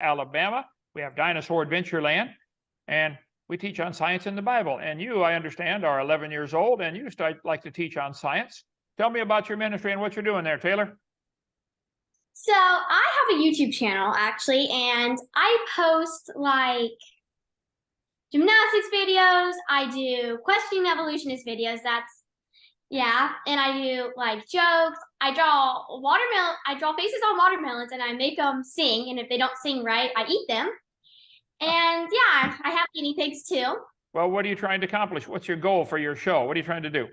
Alabama. We have Dinosaur Adventureland, and we teach on science in the Bible. And you, I understand, are 11 years old, and you like to teach on science. Tell me about your ministry and what you're doing there, Taylor. So I have a YouTube channel, actually, and I post like gymnastics videos. I do questioning evolutionist videos. And I do like jokes. I draw faces on watermelons, and I make them sing. And if they don't sing right, I eat them. And yeah, I have guinea pigs too. Well, what are you trying to accomplish? What's your goal for your show? What are you trying to do?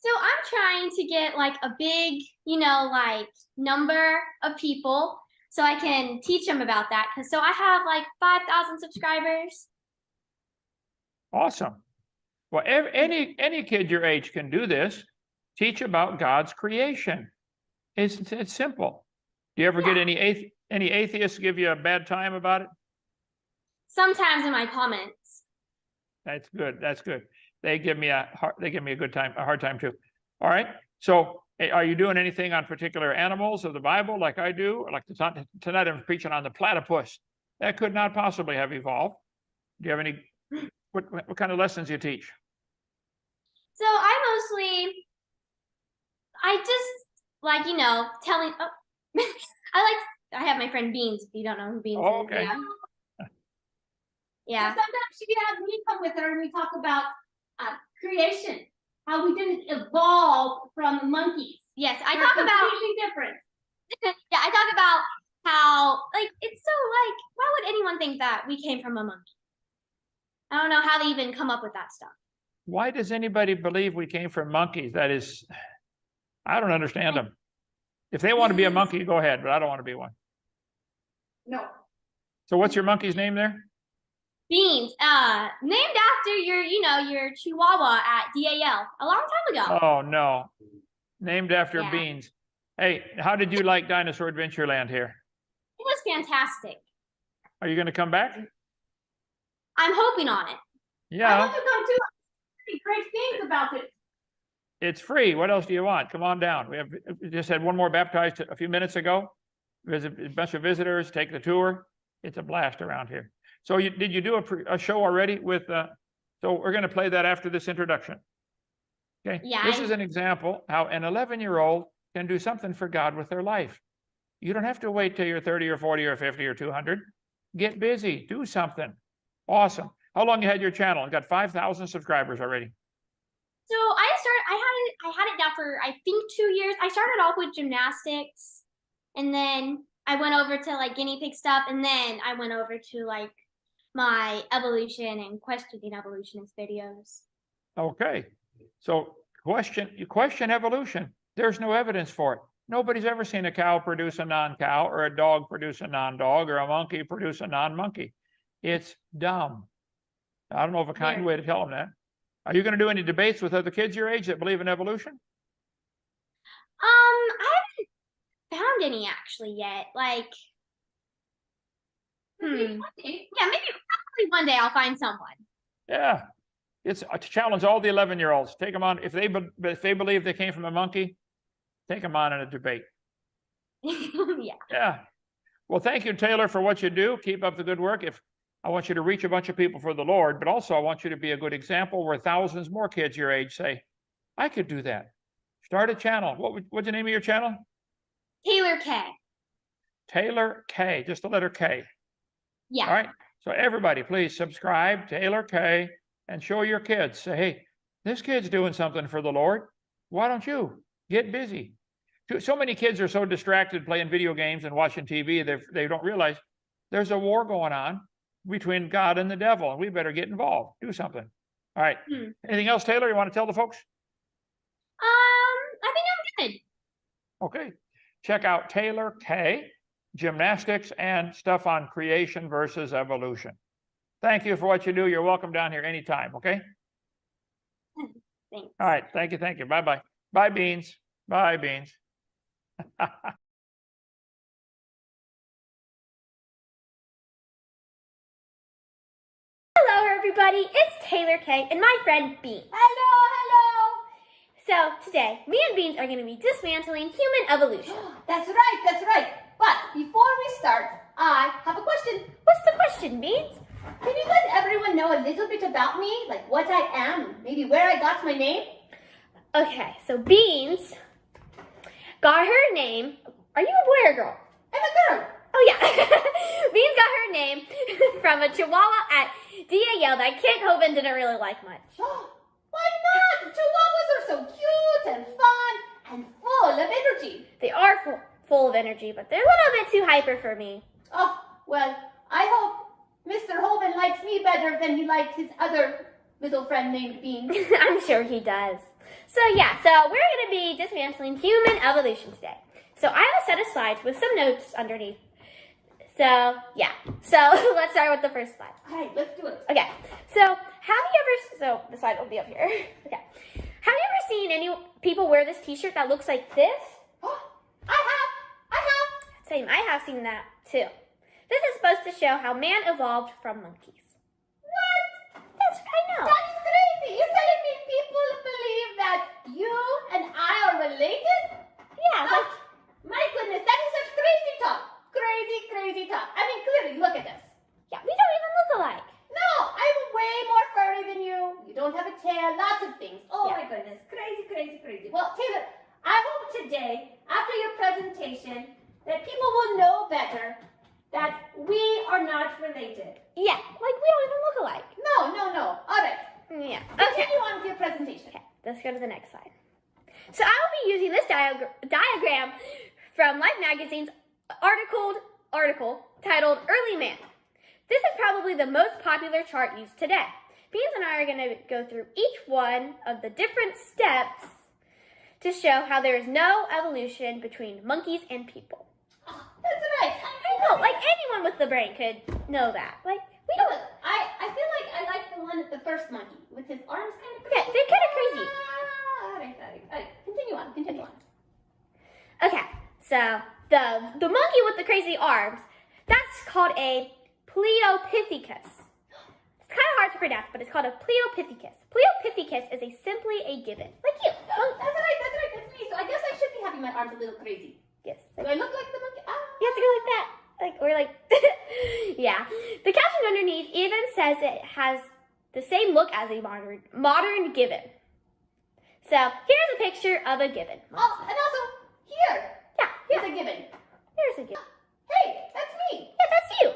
So I'm trying to get like a big, like number of people so I can teach them about that. So I have like 5,000 subscribers. Awesome. Well, any kid your age can do this. Teach about God's creation. It's simple. Do you ever get any atheists give you a bad time about it? Sometimes in my comments. That's good. That's good. They give me a hard time too. All right. So, are you doing anything on particular animals of the Bible like I do? Like tonight, I'm preaching on the platypus. That could not possibly have evolved. Do you have any? What kind of lessons do you teach? So I just like telling. Oh, I have my friend Beans. If you don't know who Beans is. Okay. Yeah. So sometimes she can have me come with her and we talk about creation, how we didn't evolve from monkeys. Yes, I talk about completely different. Yeah, I talk about how it's so why would anyone think that we came from a monkey? I don't know how they even come up with that stuff. Why does anybody believe we came from monkeys? That is, I don't understand them. If they want to be a monkey, go ahead, but I don't want to be one. No. So what's your monkey's name there? Beans, named after your Chihuahua at DAL a long time ago. Oh no, named after Beans. Hey, how did you like Dinosaur Adventureland here? It was fantastic. Are you going to come back? I'm hoping on it. Yeah. I want to come too. Great things about it. It's free. What else do you want? Come on down. We just had one more baptized a few minutes ago. Visit a bunch of visitors. Take the tour. It's a blast around here. So did you do a show already with? So we're going to play that after this introduction. Okay. Yeah. This is an example how an 11-year-old can do something for God with their life. You don't have to wait till you're 30 or 40 or 50 or 200. Get busy. Do something. Awesome. How long you had your channel? You got 5,000 subscribers already. So I had it now for I think 2 years. I started off with gymnastics, and then I went over to guinea pig stuff, and then I went over to my evolution and questioning evolutionist videos. Okay. So you question evolution. There's no evidence for it. Nobody's ever seen a cow produce a non-cow, or a dog produce a non-dog, or a monkey produce a non-monkey. It's dumb. I don't know of a kind way to tell them that. Are you going to do any debates with other kids your age that believe in evolution? I haven't found any actually yet. Maybe Probably one day I'll find someone. Yeah. It's to challenge all the 11-year-olds. Take them on. If they believe they came from a monkey, take them on in a debate. Yeah. Yeah. Well, thank you, Taylor, for what you do. Keep up the good work. I want you to reach a bunch of people for the Lord, but also I want you to be a good example where thousands more kids your age say, I could do that. Start a channel. What's the name of your channel? Taylor K. Taylor K, just the letter K. Yeah. All right. So everybody, please subscribe, Taylor K, and show your kids. Say, hey, this kid's doing something for the Lord. Why don't you get busy? So many kids are so distracted playing video games and watching TV, they don't realize there's a war going on between God and the devil, and we better get involved. Do something. All right. Anything else, Taylor, you want to tell the folks? I think I'm good. Okay. Check out Taylor K, gymnastics and stuff on creation versus evolution. Thank you for what you do. You're welcome down here anytime, okay? Thanks. All right. Thank you. Thank you. Bye-bye. Bye, Beans. Bye, Beans. Hello, everybody. It's Taylor K and my friend Beans. Hello. So today, me and Beans are going to be dismantling human evolution. That's right. But before we start, I have a question. What's the question, Beans? Can you let everyone know a little bit about me? Like what I am, maybe where I got my name? Okay, so Beans got her name. Are you a boy or a girl? I'm a girl. Oh yeah. Beans got her name from a chihuahua at DAL that Kent Hovind didn't really like much. Why not? Chihuahuas are so cute and fun and full of energy. They are full of energy, but they're a little bit too hyper for me. Oh, well, I hope Mr. Holman likes me better than he liked his other little friend named Beans. I'm sure he does. So yeah, so we're going to be dismantling human evolution today. So I have a set of slides with some notes underneath. So yeah, so let's start with the first slide. All right, let's do it. Okay, so have you ever, so the slide will be up here. Okay, have you ever seen any people wear this t-shirt that looks like this? I have. Same, I have seen that too. This is supposed to show how man evolved from monkeys. What? That's what I know. That is crazy. You're telling me people believe that you and I are related? Yeah, like, My goodness, that is such crazy talk. Crazy talk. I mean, clearly, look at us. yeah, we don't even look alike. No, I'm way more furry than you. You don't have a tail, lots of things. Oh Yeah. my goodness, crazy. Well, Taylor, I hope today, after your presentation, that people will know better that we are not related. Yeah, like we don't even look alike. No. All right. Yeah, okay. Continue on with your presentation. Okay, let's go to the next slide. So I will be using this diagram from Life Magazine's article titled Early Man. This is probably the most popular chart used today. Beans and I are going to go through each one of the different steps to show how there is no evolution between monkeys and people. Oh, that's right. I know, like anyone with the brain could know that. Like, we don't... I feel like I like the one at the first monkey with his arms kind of Yeah, they're kind of crazy. All right. Continue on. Okay, so the monkey with the crazy arms, that's called a Pleopithecus. It's kind of hard to pronounce, but it's called a Pleopithecus. Pleopithecus is simply a gibbon, like you. That's right, that's me. So I guess I should be having my arms a little crazy. Yes. Do I look like the monkey? You have to go like that. Yeah. The caption underneath even says it has the same look as a modern gibbon. So here's a picture of a gibbon. Oh, and also here. Yeah, Here's a gibbon. here's a gibbon. Hey, that's me. Yeah, that's you.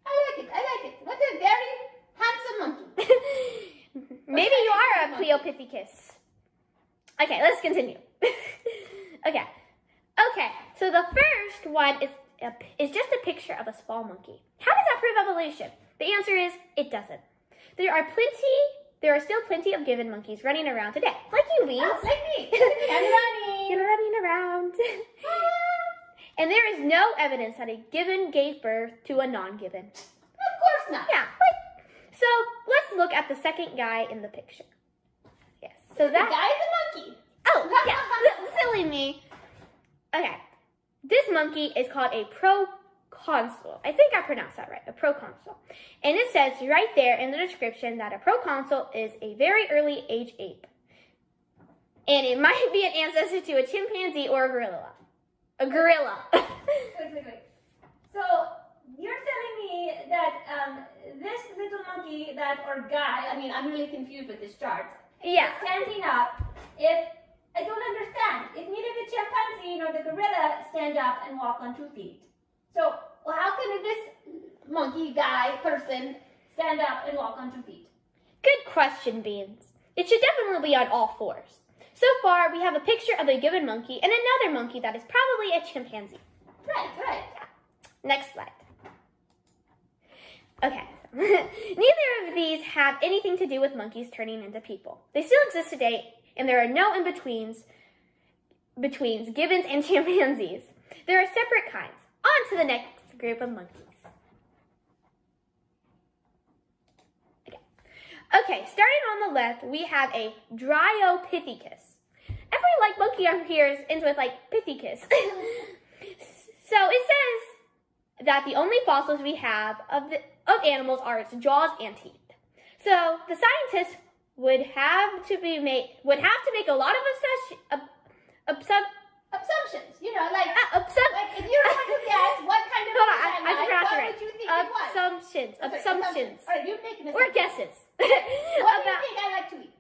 I like it. What a very handsome monkey. Maybe you are a Pleopithecus. Okay, let's continue. Okay, so the first one is just a picture of a small monkey. How does that prove evolution? The answer is it doesn't. There are still plenty of gibbon monkeys running around today, like you, Beans. Oh, like me. I'm running. You're running around. And there is no evidence that a gibbon gave birth to a non-gibbon. Of course not. Yeah. So let's look at the second guy in the picture. Yes. So The that. guy's a monkey. Oh yeah. Silly me. Okay. This monkey is called a proconsul. I think I pronounced that right. A proconsul. And it says right there in the description that a proconsul is a very early age ape. And it might be an ancestor to a chimpanzee or a gorilla. A gorilla. Wait. So you're telling me that this little monkey or guy, I mean, I'm really confused with this chart. Yeah. Standing up, if I don't understand, if neither the chimpanzee nor the gorilla stand up and walk on 2 feet. So how can this monkey guy person stand up and walk on 2 feet? Good question, Beans. It should definitely be on all fours. So far, we have a picture of a gibbon monkey and another monkey that is probably a chimpanzee. Right. Next slide. Okay. Neither of these have anything to do with monkeys turning into people. They still exist today, and there are no in-betweens between gibbons and chimpanzees. There are separate kinds. On to the next group of monkeys. Okay, starting on the left, we have a Dryopithecus. Every monkey on here ends with Pithecus. So it says that the only fossils we have of animals are its jaws and teeth. So the scientists would have to make a lot of assumptions. You know, like Assumptions. if you were going to guess what kind of Hold on, monkey I I like, pronounce it what right. would you think it was? Assumptions. That's right, Assumptions. All right, you make an Or assumption. guesses. What do you About think I like to eat?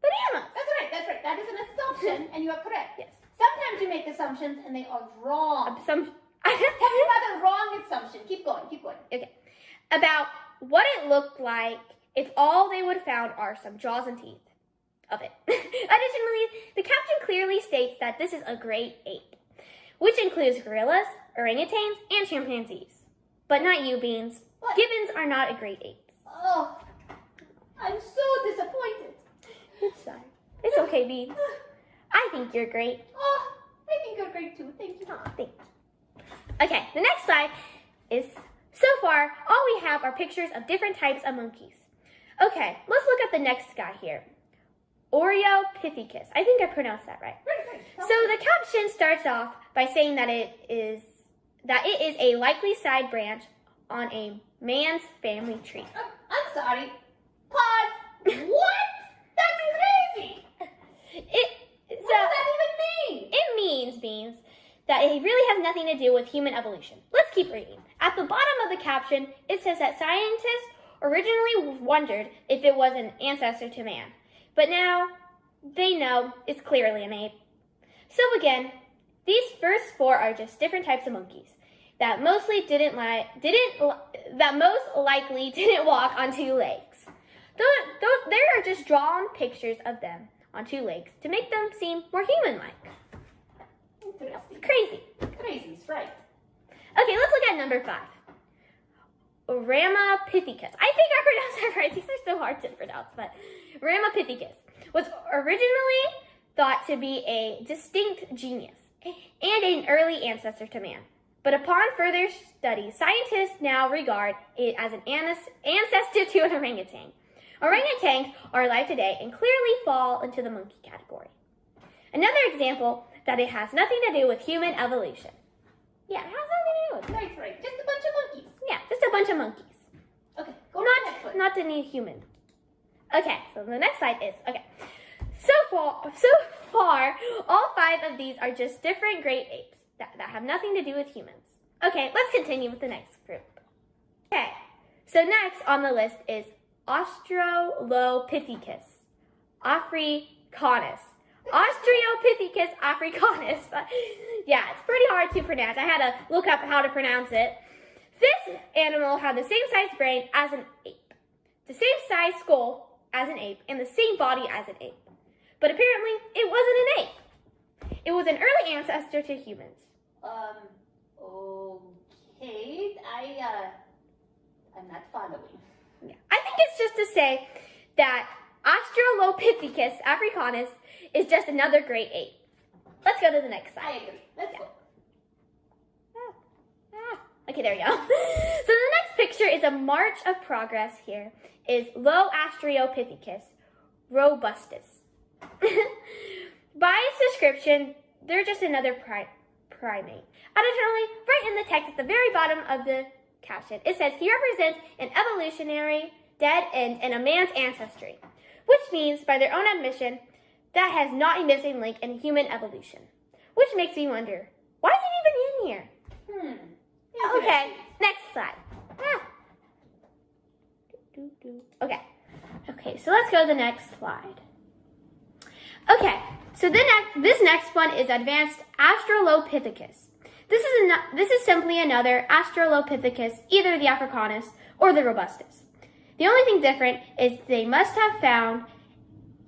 bananas. That's right. That's right. That is an assumption, and you are correct. Yes. Sometimes you make assumptions and they are wrong. Tell me Assumptions. about a wrong assumption. Keep going. Keep going. Okay. About what it looked like if all they would have found are some jaws and teeth of it. Additionally, the caption clearly states that this is a great ape, which includes gorillas, orangutans, and chimpanzees. But not you, Beans. What? Gibbons are not a great ape. Oh, I'm so disappointed. It's fine. It's okay, Beans. I think you're great. Oh, I think you're great too. Thank you. Aw, thanks. Okay, the next slide is, so far, all we have are pictures of different types of monkeys. Okay, let's look at the next guy here. Oreopithecus. I think I pronounced that right. Right. So the caption starts off by saying that it is a likely side branch on a man's family tree. I'm sorry. Pause. What? That's crazy. What does that even mean? It means, Beans, that it really has nothing to do with human evolution. Let's keep reading. At the bottom of the caption, it says that scientists originally wondered if it was an ancestor to man, but now they know it's clearly an ape. So again, these first four are just different types of monkeys that most likely didn't walk on two legs. There are just drawn pictures of them on two legs to make them seem more human-like. Interesting. Crazy. Crazy, right. Okay, let's look at number 5. Ramapithecus. I think I pronounced that right. These are so hard to pronounce, but Ramapithecus was originally thought to be a distinct genius and an early ancestor to man. But upon further study, scientists now regard it as an ancestor to an orangutan. Orangutans are alive today and clearly fall into the monkey category. Another example that it has nothing to do with human evolution. Yeah, it has nothing to do with it. Right. Just a bunch of monkeys. Yeah, just a bunch of monkeys. Okay, go to the next one. Not the new human. Okay, so the next slide is, okay. So far, all 5 of these are just different great apes that have nothing to do with humans. Okay, let's continue with the next group. Okay, so next on the list is Australopithecus africanus. Australopithecus africanus. Yeah, it's pretty hard to pronounce. I had to look up how to pronounce it. This animal had the same size brain as an ape, the same size skull as an ape, and the same body as an ape. But apparently, it wasn't an ape. It was an early ancestor to humans. Okay. I'm not following. Yeah. I think it's just to say that Australopithecus africanus is just another great ape. Let's go to the next I slide. agree. Let's go. Okay, there we go. So the next picture is a march of progress here, is Loastralopithecus robustus. By its description, they're just another primate. Additionally, right in the text at the very bottom of the caption, it says he represents an evolutionary dead end in a man's ancestry, which means, by their own admission, that has not a missing link in human evolution. Which makes me wonder, why is it even in here? Okay, next slide. Okay, so let's go to the next slide. Okay, so this next one is advanced Australopithecus. This is simply another Australopithecus, either the africanus or the robustus. The only thing different is they must have found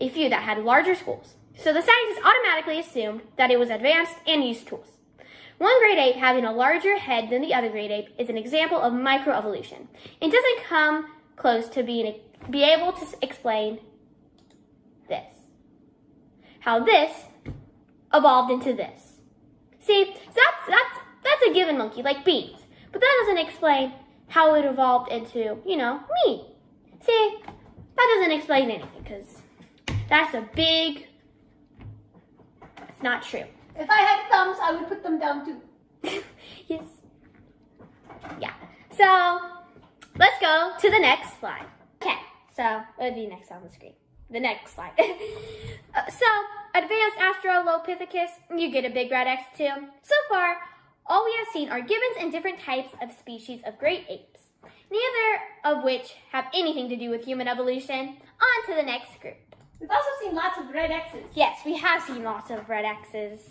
a few that had larger skulls. So the scientists automatically assumed that it was advanced and used tools. One great ape having a larger head than the other great ape is an example of microevolution. It doesn't come close to be able to explain this. How this evolved into this. See, that's a given monkey, like beans. But that doesn't explain how it evolved into, me. See, that doesn't explain anything, because that's a big, it's not true. If I had thumbs, I would put them down too. Yes. Yeah. So, let's go to the next slide. Okay, so what would be next on the screen? The next slide. So, Advanced Australopithecus, you get a big red X too. So far, all we have seen are gibbons and different types of species of great apes, neither of which have anything to do with human evolution. On to the next group. We've also seen lots of red X's. Yes, we have seen lots of red X's.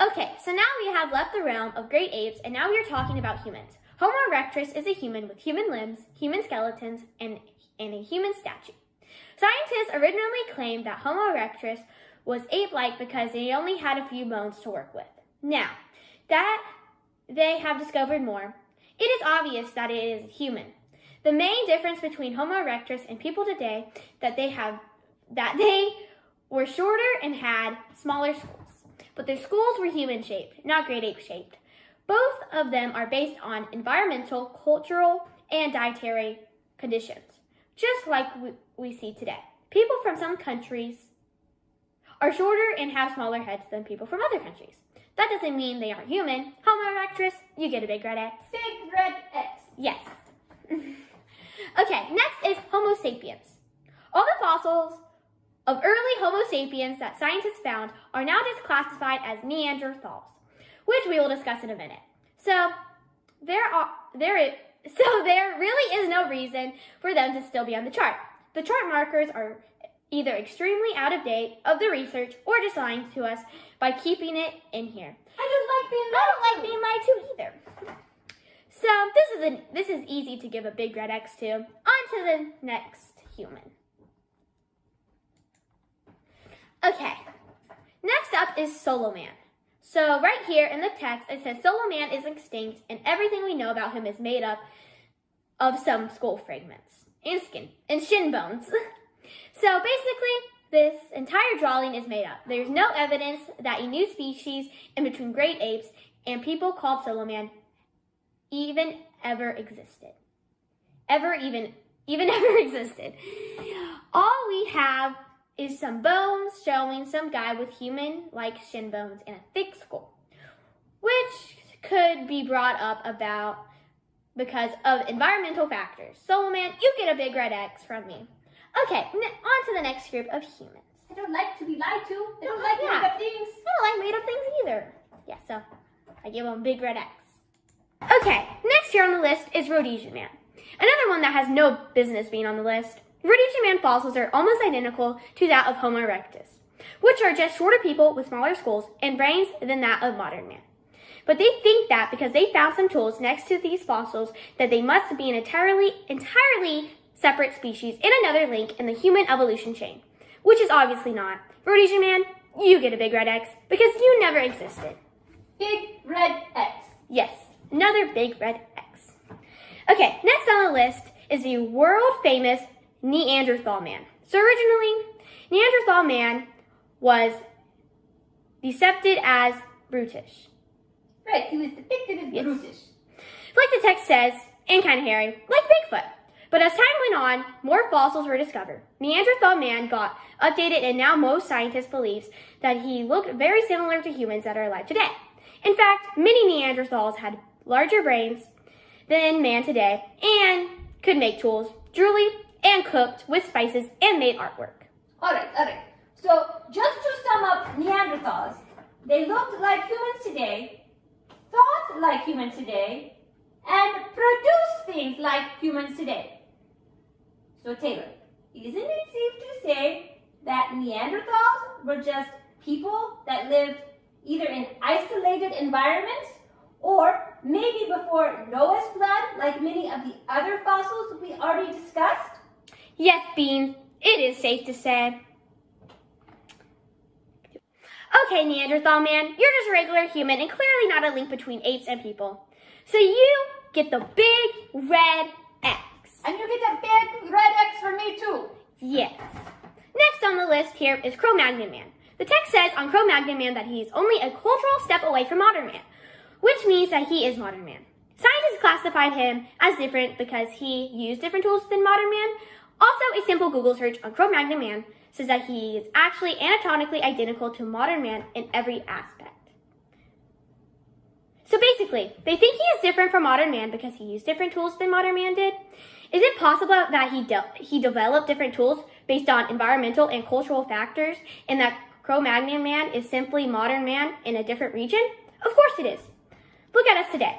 Okay, so now we have left the realm of great apes, and now we are talking about humans. Homo erectus is a human with human limbs, human skeletons, and a human statue. Scientists originally claimed that Homo erectus was ape-like because they only had a few bones to work with. Now, that they have discovered more, it is obvious that it is human. The main difference between Homo erectus and people today that they were shorter and had smaller skulls, but their skulls were human-shaped, not great ape-shaped. Both of them are based on environmental, cultural, and dietary conditions, just like we see today. People from some countries are shorter and have smaller heads than people from other countries. That doesn't mean they aren't human. Homo erectus, you get a big red X. Big red X. Yes. Okay, next is Homo sapiens. All the fossils of early Homo sapiens that scientists found are now just classified as Neanderthals, which we will discuss in a minute. So there really is no reason for them to still be on the chart. The chart markers are either extremely out of date of the research or just lying to us by keeping it in here. I don't like being lied to either. So this is easy to give a big red X to. On to the next human. Okay, next up is Solo Man. So right here in the text, it says Solo Man is extinct and everything we know about him is made up of some skull fragments and skin and shin bones. So basically, this entire drawing is made up. There's no evidence that a new species in between great apes and people called Solo Man even ever existed. Ever existed. All we have is some bones showing some guy with human-like shin bones and a thick skull, which could be brought up about because of environmental factors. Solo Man, you get a big red X from me. Okay, on to the next group of humans. I don't like to be lied to. I don't like made up things. I don't like made up things either. Yeah, so I give them a big red X. Okay, next here on the list is Rhodesian Man. Another one that has no business being on the list. Rhodesian Man fossils are almost identical to that of Homo erectus, which are just shorter people with smaller skulls and brains than that of modern man. But they think that because they found some tools next to these fossils that they must be an entirely separate species in another link in the human evolution chain, which is obviously not. Rhodesian Man, you get a big red X because you never existed. Big red X. Yes, another big red X. Okay, next on the list is the world-famous Neanderthal Man. So originally, Neanderthal Man was depicted as brutish. Right, he was depicted as Yes. brutish. Like the text says, and kind of hairy, like Bigfoot. But as time went on, more fossils were discovered. Neanderthal Man got updated, and now most scientists believe that he looked very similar to humans that are alive today. In fact, many Neanderthals had larger brains than man today and could make tools, jewelry, and cooked with spices and made artwork. All right. So just to sum up Neanderthals, they looked like humans today, thought like humans today, and produced things like humans today. So Taylor, isn't it safe to say that Neanderthals were just people that lived either in isolated environments or maybe before Noah's flood, like many of the other fossils we already discussed? Yes, Bean, it is safe to say. Okay, Neanderthal Man, you're just a regular human and clearly not a link between apes and people. So you get the big red X. And you get a big red X for me too. Yes. Next on the list here is Cro-Magnon Man. The text says on Cro-Magnon Man that he is only a cultural step away from modern man, which means that he is modern man. Scientists classified him as different because he used different tools than modern man. Also, a simple Google search on Cro-Magnon Man says that he is actually anatomically identical to modern man in every aspect. So basically, they think he is different from modern man because he used different tools than modern man did. Is it possible that he developed different tools based on environmental and cultural factors, and that Cro-Magnon man is simply modern man in a different region? Of course it is. Look at us today.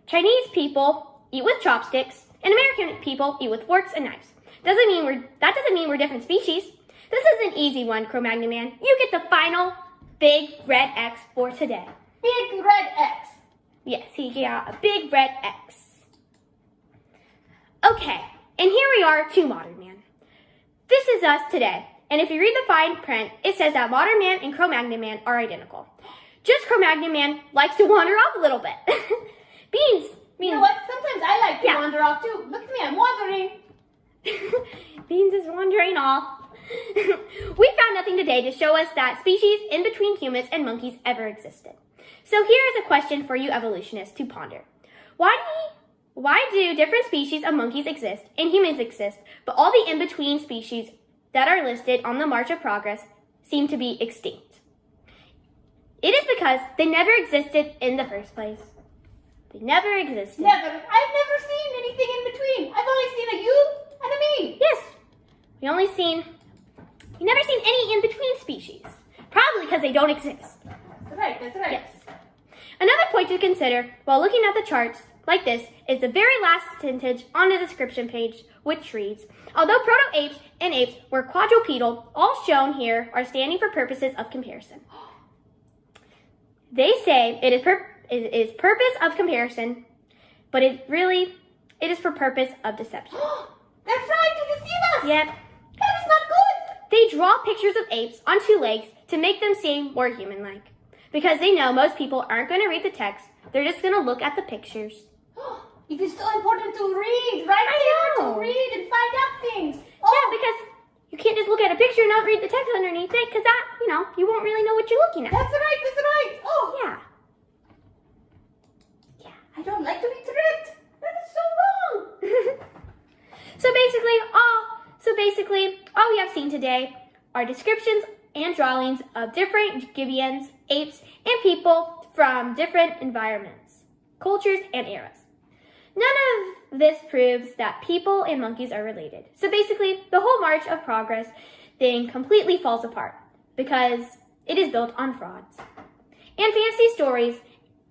Chinese people eat with chopsticks, and American people eat with forks and knives. That doesn't mean we're different species. This is an easy one, Cro-Magnon man. You get the final big red X for today. Big red X. Yes, he got a big red X. Okay, and here we are to modern man. This is us today, and if you read the fine print, it says that modern man and Cro-Magnon man are identical. Just Cro-Magnon man likes to wander off a little bit. Beans. You know what? Sometimes I like to wander off too. Look at me, I'm wandering. Beans is wandering off. We found nothing today to show us that species in between humans and monkeys ever existed. So here is a question for you evolutionists to ponder. Why do different species of monkeys exist and humans exist, but all the in-between species that are listed on the March of Progress seem to be extinct? It is because they never existed in the first place. They never existed. Never. I've never seen anything in between. I've only seen a you and a me. Yes. You've never seen any in-between species. Probably because they don't exist. That's right. Yes. Another point to consider while looking at the charts like this is the very last sentence on the description page, which reads, although proto-apes and apes were quadrupedal, all shown here are standing for purposes of comparison. They say it is purpose of comparison, but it is for purpose of deception. They're trying to deceive us. Yep. That is not good. They draw pictures of apes on two legs to make them seem more human-like. Because they know most people aren't going to read the text, they're just going to look at the pictures. It is so important to read, right? I know. To read and find out things. Yeah, because you can't just look at a picture and not read the text underneath it, because that, you won't really know what you're looking at. That's right. Oh. Yeah. I don't like to be tricked. That is so wrong. So basically, all we have seen today are descriptions and drawings of different gibbons, apes, and people from different environments, cultures, and eras. None of this proves that people and monkeys are related. So basically, the whole March of Progress thing completely falls apart because it is built on frauds and fantasy stories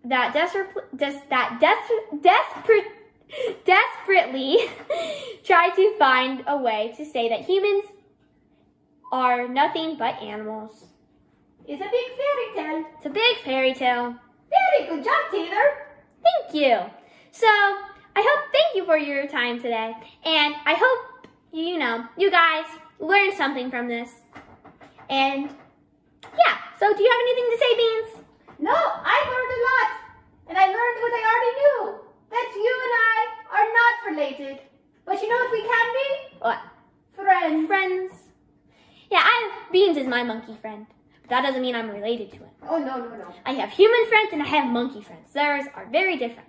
that desperately try to find a way to say that humans are nothing but animals. It's a big fairy tale. It's a big fairy tale. Very good job, Taylor. Thank you. So, thank you for your time today. And I hope, you guys learned something from this. And, so do you have anything to say, Beans? No, I learned a lot. And I learned what I already knew. That you and I are not related. But you know what we can be? What? Friends. Yeah, Beans is my monkey friend. But that doesn't mean I'm related to him. Oh, no. I have human friends and I have monkey friends. Theirs are very different.